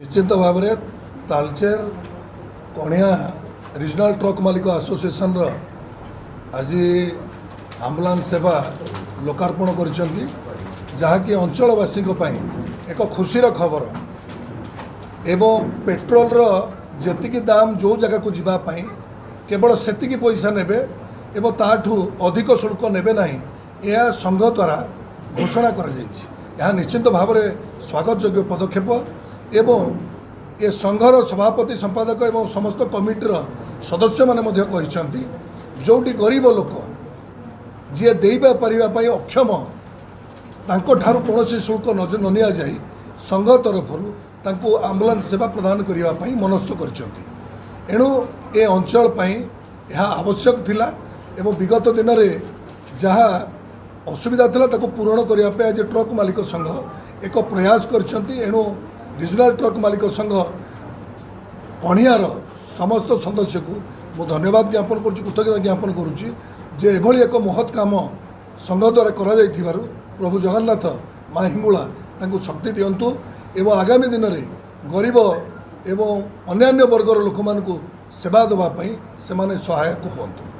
निश्चित भाव में तालचेर कणिया रिजनल ट्रक मालिक एसोसिएशन आज आम्बुलांस सेवा लोकार्पण करिसेंती जहाँकि अंचलवासी एक खुशीर खबर एवं पेट्रोल जेतिकी दाम जो जगह को जीवाई केवल सेतिकी पैसा नेबे एवं ताठू अधिक शुल्क नेबे नहीं यह संघ द्वारा घोषणा करा जायछि। यह निश्चित भाव में स्वागत योग्य पदक्षेप एवं ये संघर सभापति संपादक एवं समस्त कमिटीर सदस्य माने मध्य कहिसेंती जोटी गरीब लोक जी देपारे अक्षम तांको ठारू कौन शुल्क न निया जाई संघ तरफ आम्बुलांस सेवा प्रदान करने मनस्थ कर एणु ए अंचल यह आवश्यक थिला एवं विगत दिन में जहाँ असुविधा थिला ताको पूरण करने आज ट्रक मालिक संघ एक प्रयास करेणु रिजनल ट्रक मालिक संघ कणियार समस्त सदस्य को मु धन्यवाद ज्ञापन करुच्ची कृतज्ञता ज्ञापन करुच्ची जे एभली एक महत् काम संघ द्वारा करा जाइथिबारु प्रभु जगन्नाथ माँ हिंगुला तांको शक्ति दियंतु एवं आगामी दिन में गरीब एवं अन्यान्य वर्गर लोक मानकु सेवा देवाई से सहायक हुंतु।